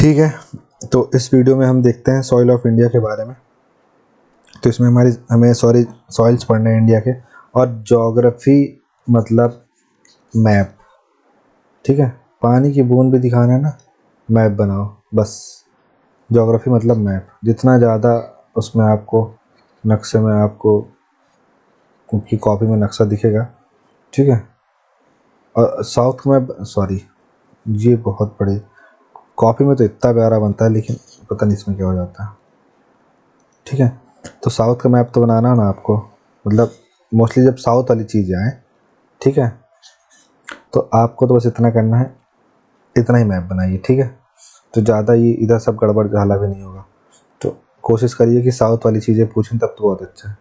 ठीक है, तो इस वीडियो में हम देखते हैं सॉइल ऑफ इंडिया के बारे में। तो इसमें हमें सॉइल्स पढ़ने हैं इंडिया के, और ज्योग्राफी मतलब मैप। ठीक है, पानी की बूंद भी दिखाना है ना, मैप बनाओ बस। ज्योग्राफी मतलब मैप। जितना ज़्यादा उसमें आपको नक्शे में आपको उनकी कॉपी में नक्शा दिखेगा, ठीक है। और साउथ में सॉरी, ये बहुत बड़े कॉपी में तो इतना प्यारा बनता है, लेकिन पता नहीं इसमें क्या हो जाता है। ठीक है, तो साउथ का मैप तो बनाना ना आपको, मतलब मोस्टली जब साउथ वाली चीज़ आए, ठीक है, तो आपको तो बस इतना करना है, इतना ही मैप बनाइए। ठीक है, तो ज़्यादा ये इधर सब गड़बड़ झाला भी नहीं होगा। तो कोशिश करिए कि साउथ वाली चीज़ें पूछें, तब तो बहुत अच्छा है।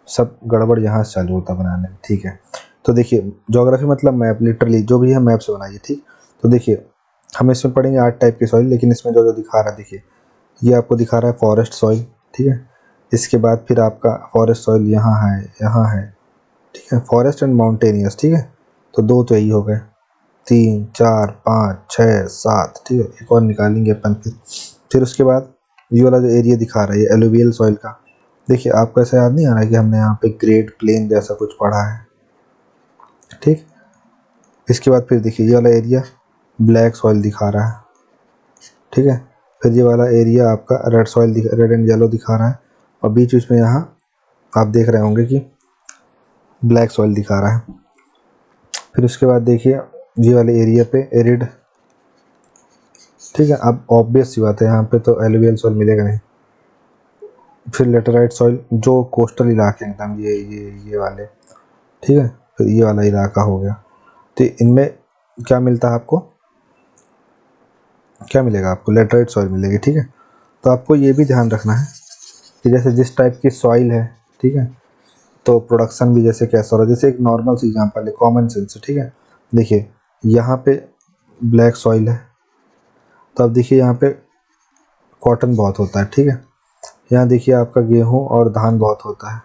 सब गड़बड़ यहाँ से चालू होता बनाने में। ठीक है, तो देखिए ज्योग्राफी मतलब मैप, लिटरली जो भी है मैप से बनाइए। ठीक, तो देखिए हम इसमें पढ़ेंगे 8 टाइप के सॉइल, लेकिन इसमें जो जो दिखा रहा है, देखिए ये आपको दिखा रहा है फॉरेस्ट सॉइल। ठीक है, इसके बाद फिर आपका फॉरेस्ट सॉइल यहाँ है, यहाँ है। ठीक है, फॉरेस्ट एंड माउंटेनियस। ठीक है, तो 2 तो यही हो गए, 3 4 5 6 7। ठीक है, एक और निकालेंगे अपन। फिर उसके बाद ये वाला जो एरिया दिखा रहा है, ये एलुवियल सॉइल का। देखिए आपको ऐसा याद नहीं आ रहा है कि हमने यहाँ पे ग्रेट प्लेन जैसा कुछ पढ़ा है। ठीक, इसके बाद फिर देखिए ये वाला एरिया ब्लैक सॉइल दिखा रहा है। ठीक है, फिर ये वाला एरिया आपका red soil red and yellow दिखा रहा है, और बीच बीच में यहाँ आप देख रहे होंगे कि ब्लैक सॉइल दिखा रहा है। फिर उसके बाद देखिए ये वाले एरिया पे एरिड। ठीक है, अब ऑब्वियस सी बात है, यहाँ पे तो एलुवियल सॉइल मिलेगा नहीं। फिर लेटेराइट सॉइल, जो कोस्टल इलाके एकदम ये वाले। ठीक है, फिर ये वाला इलाका हो गया। तो इनमें क्या मिलता है आपको, क्या मिलेगा आपको, लेटेराइट सॉइल मिलेगी। ठीक है, तो आपको ये भी ध्यान रखना है कि जैसे जिस टाइप की सॉइल है, ठीक है, तो प्रोडक्शन भी जैसे कैसा हो रहा है। जैसे एक नॉर्मल सी एग्जांपल है, कॉमन सेंस। ठीक है, देखिए यहाँ पे ब्लैक सॉइल है, तो अब देखिए यहाँ पे कॉटन बहुत होता है। ठीक है, यहाँ देखिए आपका गेहूँ और धान बहुत होता है,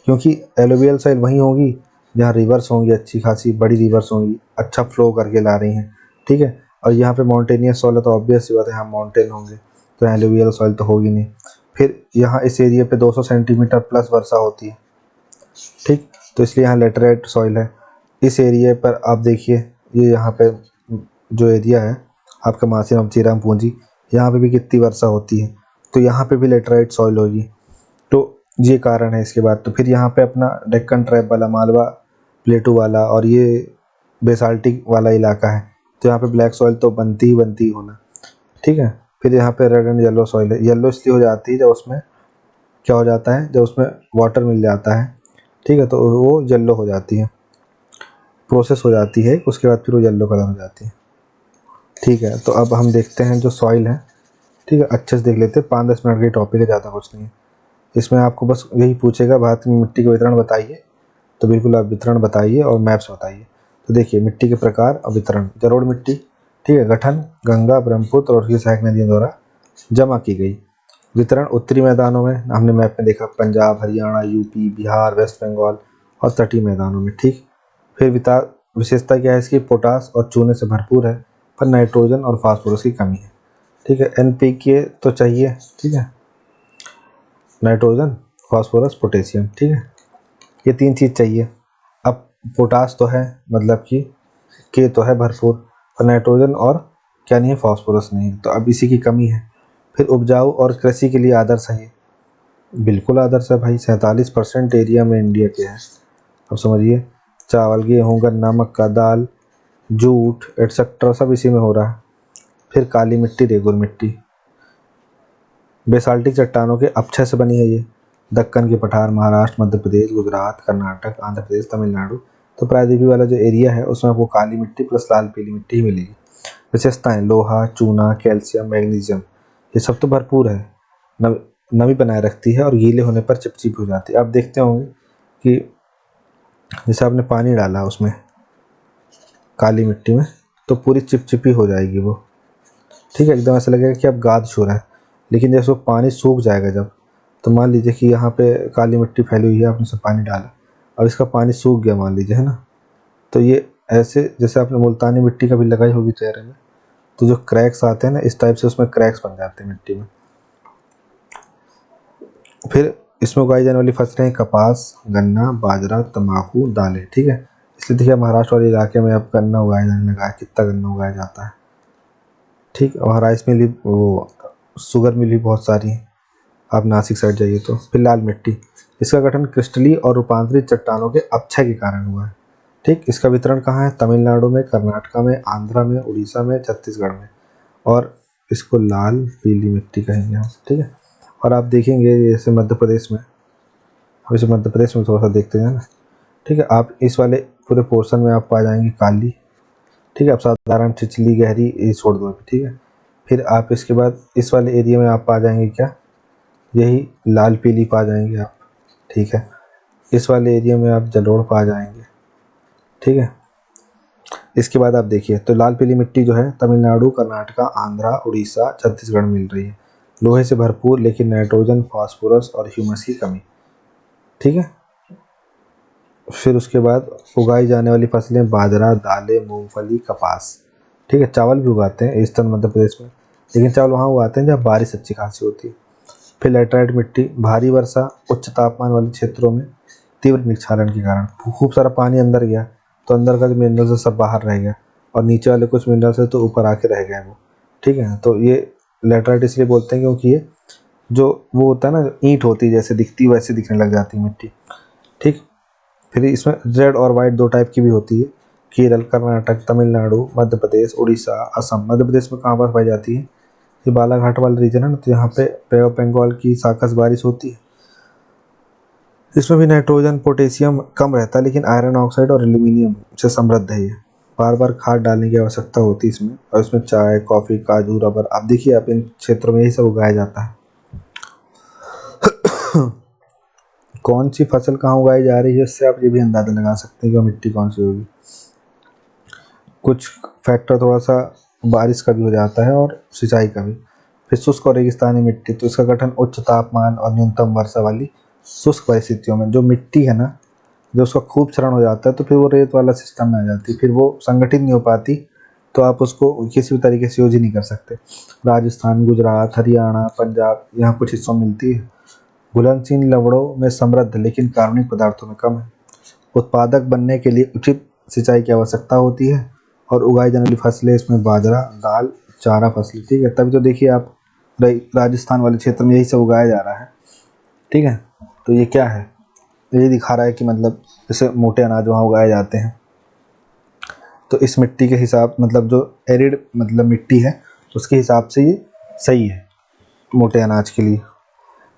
क्योंकि एलुवियल सॉइल वहीं होगी जहाँ रिवर्स होंगी, अच्छी खासी बड़ी रिवर्स होंगी, अच्छा फ्लो करके ला रही हैं। ठीक है, और यहाँ पे माउंटेनियस सॉइल है, तो ऑब्वियस सी बात है यहाँ माउंटेन होंगे, तो एलुवियल सॉइल तो होगी नहीं। फिर यहाँ इस एरिया पे 200 सेंटीमीटर प्लस वर्षा होती है। ठीक, तो इसलिए यहाँ लेटेराइट सॉइल है। इस एरिया पर आप देखिए, ये यहाँ पे जो एरिया है आपका मासीराम चीराम पूंजी, यहाँ पे भी कितनी वर्षा होती है, तो यहाँ पे भी लेटेराइट सॉइल होगी। तो ये कारण है। इसके बाद तो फिर यहाँ पे अपना डेक्कन ट्रैप वाला, मालवा प्लेटू वाला, और ये बेसाल्टिक वाला इलाका है, तो यहाँ पे ब्लैक सॉइल तो बनती ही होना। ठीक है, फिर यहाँ पे रेड एंड येलो सॉइल है। येलो इसलिए हो जाती है जब उसमें क्या हो जाता है, जब उसमें वाटर मिल जाता है। ठीक है, तो वो येलो हो जाती है, प्रोसेस हो जाती है, उसके बाद फिर वो येलो कलर हो जाती है। ठीक है, तो अब हम देखते हैं जो सॉइल है। ठीक है, अच्छे से देख लेते हैं, 5-10 मिनट की टॉपिक है, ज़्यादा कुछ नहीं है। इसमें आपको बस यही पूछेगा, भारत में मिट्टी का वितरण बताइए, तो बिल्कुल आप वितरण बताइए और मैप्स बताइए। तो देखिए मिट्टी के प्रकार और वितरण। जलोढ़ मिट्टी, ठीक है, गठन गंगा ब्रह्मपुत्र और उसकी सहायक नदियों द्वारा जमा की गई। वितरण उत्तरी मैदानों में, हमने मैप में देखा, पंजाब हरियाणा यूपी बिहार वेस्ट बंगाल, और तटीय मैदानों में। ठीक, फिर विशेषता क्या है इसकी, पोटास और चूने से भरपूर है, पर नाइट्रोजन और फास्फोरस की कमी है। ठीक है, NPK तो चाहिए। ठीक है, नाइट्रोजन फास्फोरस पोटेशियम। ठीक है, ये 3 चीज़ चाहिए। अब पोटास तो है, मतलब कि के तो है भरपूर, पर नाइट्रोजन और क्या नहीं है, फास्फोरस नहीं है, तो अब इसी की कमी है। फिर उपजाऊ और कृषि के लिए आदर्श है, बिल्कुल आदर्श है भाई। 47% एरिया में इंडिया के है। अब समझिए, चावल गेहूँ गन्ना मक्का दाल जूट एटसेट्रा सब इसी में हो रहा है। फिर काली मिट्टी रेगुल मिट्टी, बेसाल्टिक चट्टानों के अपक्षय से बनी है ये। दक्कन के पठार महाराष्ट्र मध्य प्रदेश गुजरात कर्नाटक आंध्र प्रदेश तमिलनाडु, तो प्रायद्वीपीय वाला जो एरिया है उसमें आपको काली मिट्टी प्लस लाल पीली मिट्टी ही मिलेगी। विशेषताएं, लोहा चूना कैल्शियम मैग्नीशियम, ये सब तो भरपूर है। नमी बनाए रखती है और गीले होने पर चिपचिप हो जाती है। आप देखते होंगे कि जैसे आपने पानी डाला उसमें काली मिट्टी में, तो पूरी चिपचिपी हो जाएगी वो। ठीक है, एकदम ऐसा लगेगा कि अब गाद छू रहा है। लेकिन जैसे वो पानी सूख जाएगा जब, तो मान लीजिए कि यहाँ पे काली मिट्टी फैली हुई है, आपने उसमें पानी डाला, अब इसका पानी सूख गया मान लीजिए, है ना, तो ये ऐसे जैसे आपने मुल्तानी मिट्टी कभी लगाई होगी चेहरे में, तो जो क्रैक्स आते हैं ना इस टाइप से उसमें क्रैक्स बन जाते हैं मिट्टी में। फिर इसमें उगाई जाने वाली फसलें कपास, गन्ना, बाजरा, तंबाकू, दालें, ठीक है। इसलिए देखिए महाराष्ट्र वाले इलाके में अब गन्ना उगाया जाने लगा है, कितना गन्ना उगाया जाता है, ठीक। और राइस मिल भी, वो शुगर मिल भी बहुत सारी हैं, आप नासिक साइड जाइए तो। फिर लाल मिट्टी, इसका गठन क्रिस्टलीय और रूपांतरित चट्टानों के अपक्षय के कारण हुआ है, ठीक। इसका वितरण कहाँ है? तमिलनाडु में, कर्नाटका में, आंध्रा में, उड़ीसा में, छत्तीसगढ़ में। और इसको लाल पीली मिट्टी कहेंगे हम, ठीक है। और आप देखेंगे जैसे मध्य प्रदेश में, अब इसे मध्य प्रदेश में थोड़ा सा देखते हैं ना, ठीक है। आप इस वाले पूरे पोर्शन में आप पा जाएंगे काली, ठीक है। आप साधारण छिछली गहरी ये छोड़ दो, ठीक है। फिर आप इसके बाद इस वाले एरिया में आप पा जाएंगे क्या, यही लाल पीली पा जाएंगे आप, ठीक है। इस वाले एरिया में आप जलोढ़ पा जाएंगे, ठीक है। इसके बाद आप देखिए तो लाल पीली मिट्टी जो है तमिलनाडु, कर्नाटका, आंध्रा, उड़ीसा, छत्तीसगढ़ में मिल रही है। लोहे से भरपूर लेकिन नाइट्रोजन, फास्फोरस और ह्यूमस की कमी, ठीक है। फिर उसके बाद उगाई जाने वाली फसलें बाजरा, दालें, मूंगफली, कपास, ठीक है। चावल भी उगाते हैं ईस्टर्न मध्य प्रदेश में, लेकिन चावल वहाँ उगाते हैं जहाँ बारिश अच्छी खासी होती है। फिर लैटराइट मिट्टी, भारी वर्षा, उच्च तापमान वाले क्षेत्रों में तीव्र निक्षारण के कारण खूब सारा पानी अंदर गया तो अंदर का जो मिनरल्स है सब बाहर रह गया, और नीचे वाले कुछ मिनरल्स है तो ऊपर आके रह गए वो, ठीक है। तो ये लैटराइट इसलिए बोलते हैं क्योंकि ये जो वो होता है ना, ईंट होती है जैसे दिखती वैसे दिखने लग जाती है मिट्टी, ठीक। फिर इसमें रेड और वाइट दो टाइप की भी होती है। केरल, कर्नाटक, तमिलनाडु, मध्य प्रदेश, उड़ीसा, असम। मध्य प्रदेश में कहाँ पर पाई जाती है? ये बालाघाट वाला रीजन है ना, तो यहाँ पे बे ऑफ बंगाल की साकस बारिश होती है। इसमें भी नाइट्रोजन, पोटेशियम कम रहता है, लेकिन आयरन ऑक्साइड और एल्यूमिनियम से समृद्ध है ये। बार बार खाद डालने की आवश्यकता होती है इसमें। और इसमें चाय, कॉफ़ी, काजू, रबर, आप देखिए आप इन क्षेत्रों में यही सब उगाया जाता है। कौन सी फसल कहाँ उगाई जा रही है इससे आप ये भी अंदाज़ा लगा सकते हैं कि मिट्टी कौन सी होगी। कुछ फैक्टर थोड़ा सा बारिश का भी हो जाता है और सिंचाई का भी। फिर शुष्क और रेगिस्तानी मिट्टी, तो इसका गठन उच्च तापमान और न्यूनतम वर्षा वाली शुष्क परिस्थितियों में। जो मिट्टी है ना, जो उसका खूब क्षरण हो जाता है तो फिर वो रेत वाला सिस्टम में आ जाती है, फिर वो संगठित नहीं हो पाती, तो आप उसको किसी भी तरीके से यूज ही नहीं कर सकते। राजस्थान, गुजरात, हरियाणा, पंजाब, यहाँ कुछ हिस्सों में मिलती है। घुलनशील लवणों में समृद्ध लेकिन कार्बनिक पदार्थों में कम है। उत्पादक बनने के लिए उचित सिंचाई की आवश्यकता होती है। और उगाई जाने वाली फसलें इसमें बाजरा, दाल, चारा फसलें, ठीक है। तभी तो देखिए आप राजस्थान वाले क्षेत्र में यही सब उगाया जा रहा है, ठीक है। तो ये क्या है, ये दिखा रहा है कि मतलब जैसे मोटे अनाज वहाँ उगाए जाते हैं, तो इस मिट्टी के हिसाब मतलब जो एरिड मतलब मिट्टी है उसके हिसाब से ये सही है मोटे अनाज के लिए।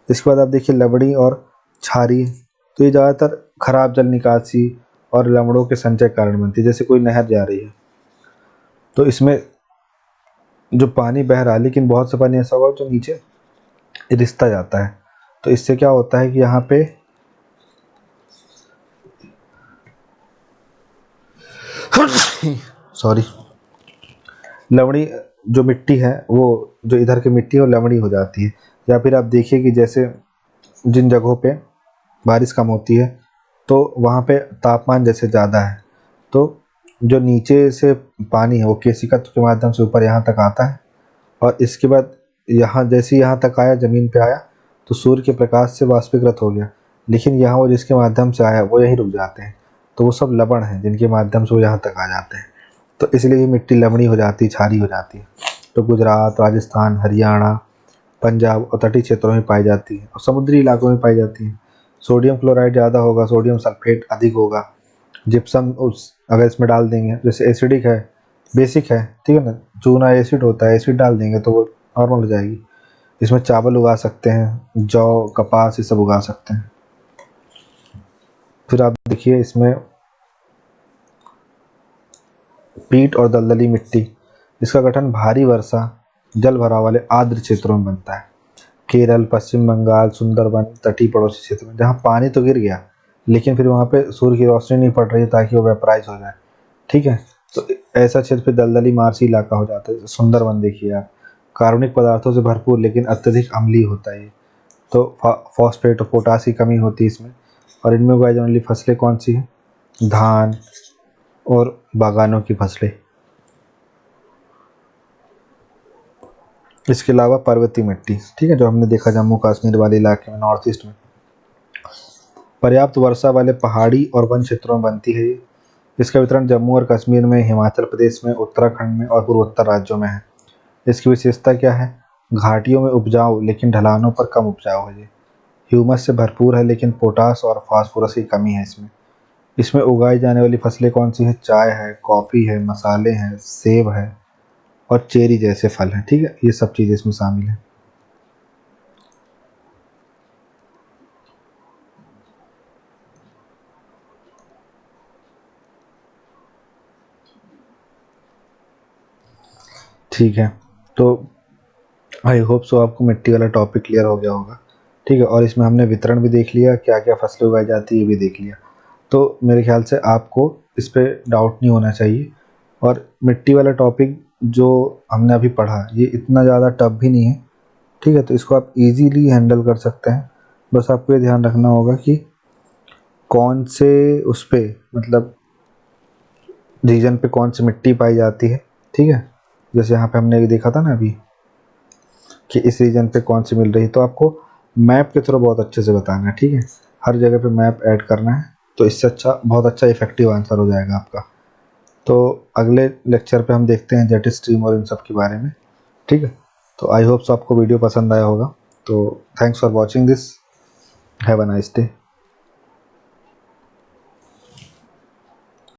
इसके बाद आप देखिए लवड़ी और छारी, तो ये ज़्यादातर खराब जल निकासी और लवड़ों के संचय कारण बनती है। जैसे कोई नहर जा रही है तो इसमें जो पानी बह रहा है, लेकिन बहुत सा पानी ऐसा होगा जो नीचे रिसता जाता है, तो इससे क्या होता है कि यहाँ पे सॉरी, लवड़ी जो मिट्टी है वो जो इधर की मिट्टी है वो लवड़ी हो जाती है। या फिर आप देखिए कि जैसे जिन जगहों पे बारिश कम होती है तो वहाँ पे तापमान जैसे ज़्यादा है, तो जो नीचे से पानी है वो केशिका के माध्यम से ऊपर यहाँ तक आता है, और इसके बाद यहाँ जैसे यहाँ तक आया, ज़मीन पे आया तो सूर्य के प्रकाश से वाष्पीकृत हो गया, लेकिन यहाँ वो जिसके माध्यम से आया वो यहीं रुक जाते हैं, तो वो सब लवण हैं जिनके माध्यम से वो यहाँ तक आ जाते हैं, तो इसलिए ये मिट्टी लवणी हो जाती है, क्षारीय हो जाती है। तो गुजरात, राजस्थान, हरियाणा, पंजाब और तटीय क्षेत्रों में पाई जाती है और समुद्री इलाकों में पाई जाती है। सोडियम क्लोराइड ज़्यादा होगा, सोडियम सल्फेट अधिक होगा। जिप्सम उस अगर इसमें डाल देंगे, जैसे एसिडिक है, बेसिक है, ठीक है ना, चूना एसिड होता है, एसिड डाल देंगे तो वो नॉर्मल हो जाएगी। इसमें चावल उगा सकते हैं, जौ, कपास ये सब उगा सकते हैं। फिर आप देखिए इसमें पीट और दलदली मिट्टी, इसका गठन भारी वर्षा, जल भराव वाले आर्द्र क्षेत्रों में बनता है। केरल, पश्चिम बंगाल, सुंदरबन, तटीय पड़ोसी क्षेत्र में जहाँ पानी तो गिर गया लेकिन फिर वहाँ पे सूर्य की रोशनी नहीं पड़ रही ताकि वो वेपराइज हो जाए, ठीक है। तो ऐसा क्षेत्र फिर दलदली मार्शी इलाका हो जाता है। सुंदरबन देखिए आप, कार्बनिक पदार्थों से भरपूर लेकिन अत्यधिक अम्लीय होता है ये, तो फॉस्फेट और पोटास की कमी होती है इसमें। और इनमें उगाई जाने वाली फसलें कौन सी हैं? धान और बागानों की फसलें। इसके अलावा पर्वतीय मिट्टी, ठीक है, जो हमने देखा जम्मू कश्मीर वाले इलाके में, नॉर्थ ईस्ट में पर्याप्त वर्षा वाले पहाड़ी और वन क्षेत्रों में बनती है ये। इसका वितरण जम्मू और कश्मीर में, हिमाचल प्रदेश में, उत्तराखंड में और पूर्वोत्तर राज्यों में है। इसकी विशेषता क्या है? घाटियों में उपजाऊ लेकिन ढलानों पर कम उपजाऊ है ये। ह्यूमस से भरपूर है लेकिन पोटास और फास्फोरस की कमी है इसमें। इसमें उगाई जाने वाली फसलें कौन सी है? चाय है, कॉफ़ी है, मसाले हैं, सेब है और चेरी जैसे फल हैं, ठीक है, ये सब चीज़ें इसमें शामिल हैं। ठीक है, तो आई होप सो आपको मिट्टी वाला टॉपिक क्लियर हो गया होगा, ठीक है, और इसमें हमने वितरण भी देख लिया, क्या क्या फसलें उगाई जाती है ये भी देख लिया। तो मेरे ख्याल से आपको इस पे डाउट नहीं होना चाहिए। और मिट्टी वाला टॉपिक जो हमने अभी पढ़ा ये इतना ज़्यादा टफ भी नहीं है, ठीक है, तो इसको आप इजीली हैंडल कर सकते हैं। बस आपको ये ध्यान रखना होगा कि कौन से उस पे, मतलब रीजन पे कौन सी मिट्टी पाई जाती है, ठीक है। जैसे यहाँ पे हमने देखा था ना अभी कि इस रीजन पे कौन सी मिल रही है, तो आपको मैप के थ्रू बहुत अच्छे से बताना है, ठीक है, हर जगह पे मैप ऐड करना है, तो इससे अच्छा, बहुत अच्छा इफेक्टिव आंसर हो जाएगा आपका। तो अगले लेक्चर पे हम देखते हैं जेट स्ट्रीम और इन सब के बारे में, ठीक है। तो आई होप सो आपको वीडियो पसंद आया होगा। तो thanks for watching this, have a nice day.